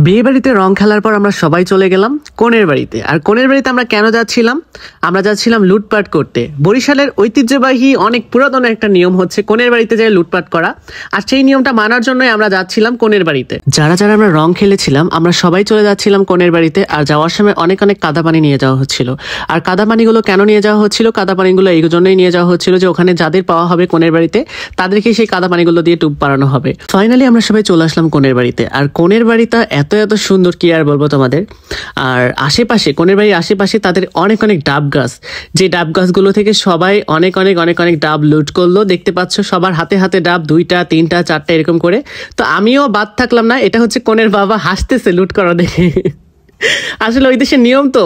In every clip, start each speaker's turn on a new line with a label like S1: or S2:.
S1: বিয়ে বাড়িতে রং খেলার পর আমরা সবাই চলে গেলাম কনের বাড়িতে। আর কনের বাড়িতে আমরা কেন যাচ্ছিলাম? আমরা যাচ্ছিলাম লুটপাট করতে। বরিশালের ঐতিহ্যবাহী অনেক পুরাতন একটা নিয়ম হচ্ছে কনের বাড়িতে যায় লুটপাট করা, আর সেই নিয়মটা মানার জন্যই আমরা যাচ্ছিলাম কনের বাড়িতে। যারা যারা আমরা রং খেলেছিলাম আমরা সবাই চলে যাচ্ছিলাম কনের বাড়িতে। আর যাওয়ার সময় অনেক অনেক কাদা পানি নিয়ে যাওয়া হচ্ছিল। আর কাদা পানিগুলো কেন নিয়ে যাওয়া হচ্ছিল? কাদা পানিগুলো এই জন্যই নিয়ে যাওয়া হচ্ছিল যে ওখানে যাদের পাওয়া হবে কনের বাড়িতে তাদেরকে সেই কাদা পানিগুলো দিয়ে টুপ পাড়ানো হবে। ফাইনালি আমরা সবাই চলে আসলাম কনের বাড়িতে। আর কনের বাড়িটা এত এত সুন্দর কি আর বলবো তোমাদের। আর আশেপাশে কনের বাড়ির আশেপাশে তাদের অনেক অনেক ডাব গাছ, যে ডাব গাছগুলো থেকে সবাই অনেক অনেক অনেক অনেক ডাব লুট করলো। দেখতে পাচ্ছ সবার হাতে হাতে ডাব, 2টা 3টা 4টা এরকম করে। তো আমিও বাদ থাকলাম না। এটা হচ্ছে কনের বাবা হাসতেছে লুট করা দেখে। আসলে ওই দেশের নিয়ম তো।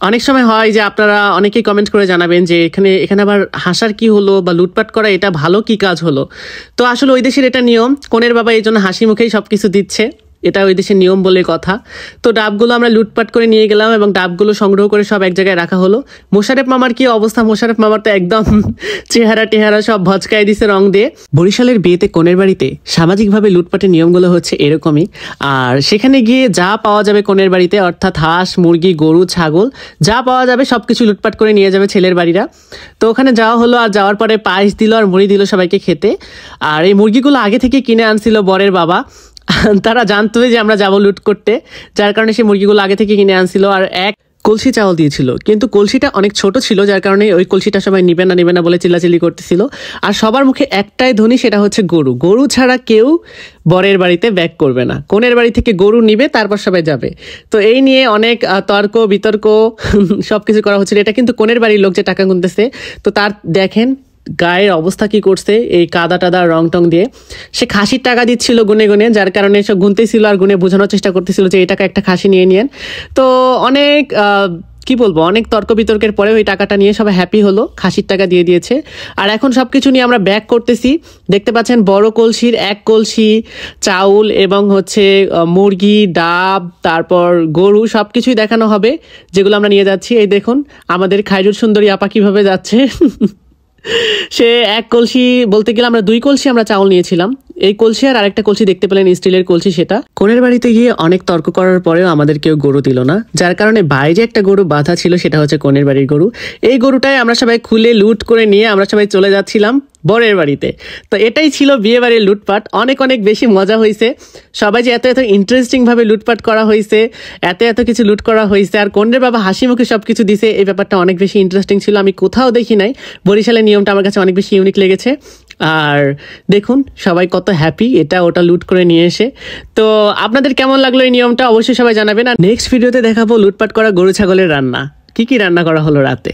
S1: অনেক সময় হয় যে আপনারা অনেকেই কমেন্ট করে জানাবেন যে এখানে আবার হাসার কি হলো বা লুটপাট করা এটা ভালো কি কাজ হলো। তো আসলে ওই দেশের এটা নিয়ম। কনের বাবা এই জন্য হাসি মুখেই সবকিছু দিচ্ছে, এটা ওই দেশের নিয়ম বলে কথা। তো ডাবগুলো আমরা লুটপাট করে নিয়ে গেলাম এবং ডাবগুলো সংগ্রহ করে সব এক জায়গায় রাখা হলো। মোশারেফ মামার কি অবস্থা! মোশারেফ মামার তো একদম চেহারা টেহারা সব ভচকায় দিছে রং দিয়ে। বরিশালের বিয়েতে কনের বাড়িতে সামাজিকভাবে লুটপাটের নিয়মগুলো হচ্ছে এরকমই। আর সেখানে গিয়ে যা পাওয়া যাবে কনের বাড়িতে, অর্থাৎ হাঁস মুরগি গরু ছাগল যা পাওয়া যাবে সবকিছু লুটপাট করে নিয়ে যাবে ছেলের বাড়িরা। তো ওখানে যাওয়া হলো, আর যাওয়ার পরে পায়েস দিল আর মুড়ি দিল সবাইকে খেতে। আর এই মুরগিগুলো আগে থেকে কিনে আনছিল বরের বাবা। তারা জানতো যে আমরা যাবো লুট করতে, যার কারণে সেই মুরগিগুলো আগে থেকে কিনে আনছিল। আর এক কলসি চাউল দিয়েছিল, কিন্তু কলসিটা অনেক ছোট ছিল, যার কারণে ওই কলসিটা সবাই নিবে না বলে চিল্লাচিল্লি করতেছিল। আর সবার মুখে একটাই ধ্বনি, সেটা হচ্ছে গরু। গরু ছাড়া কেউ বরের বাড়িতে ব্যাক করবে না। কনের বাড়ি থেকে গরু নিবে, তারপর সবাই যাবে। তো এই নিয়ে অনেক তর্ক বিতর্ক সবকিছু করা হচ্ছিল। এটা কিন্তু কনের বাড়ির লোক যে টাকা গুনতেছে। তো তার দেখেন গায়ের অবস্থা কি করছে এই কাদা টাদা রং টং দিয়ে। সে খাসির টাকা দিচ্ছিল গুনে গুনে, যার কারণে সব গুনতেছিল আর গুনে বোঝানোর চেষ্টা করতেছিল যে এই টাকা একটা খাসি নিয়ে নিয়েন। তো অনেক কি বলবো, অনেক তর্ক বিতর্কের পরে ওই টাকাটা নিয়ে সবাই হ্যাপি হলো, খাসির টাকা দিয়ে দিয়েছে। আর এখন সবকিছু নিয়ে আমরা ব্যাক করতেছি। দেখতে পাচ্ছেন বড় কলসির 1 কলসি চাউল এবং হচ্ছে মুরগি ডাব তারপর গরু সবকিছুই দেখানো হবে, যেগুলো আমরা নিয়ে যাচ্ছি। এই দেখুন আমাদের খায়রুল সুন্দরী আপা কিভাবে যাচ্ছে। সে 1 কলসি বলতে গেলে আমরা 2 কলসি আমরা চাউল নিয়েছিলাম। এই কলসি আর আরেকটা কলসি দেখতে পেলেন স্টিলের কলসি, সেটা। কনের বাড়িতে গিয়ে অনেক তর্ক করার পরেও আমাদের কেউ গরু দিল না, যার কারণে বাইরে একটা গরু বাঁধা ছিল, সেটা হচ্ছে কনের বাড়ির গরু। এই গরুটাই আমরা সবাই খুলে লুট করে নিয়ে আমরা সবাই চলে যাচ্ছিলাম বরের বাড়িতে। তো এটাই ছিল বিয়ে বাড়ির লুটপাট। অনেক অনেক বেশি মজা হয়েছে। সবাই যে এত এত ইন্টারেস্টিং ভাবে লুটপাট করা হয়েছে, এত এত কিছু লুট করা হয়েছে, আর কনের বাবা হাসি মুখে সবকিছু দিছে, এই ব্যাপারটা অনেক বেশি ইন্টারেস্টিং ছিল। আমি কোথাও দেখি নাই। বরিশালের নিয়মটা আমার কাছে অনেক বেশি ইউনিক লেগেছে। আর দেখুন সবাই কত হ্যাপি এটা ওটা লুট করে নিয়ে এসে। তো আপনাদের কেমন লাগলো এই নিয়মটা অবশ্যই সবাই জানাবেন। আর নেক্সট ভিডিওতে দেখাবো লুটপাট করা গরু ছাগলের রান্না, কি কি রান্না করা হলো রাতে।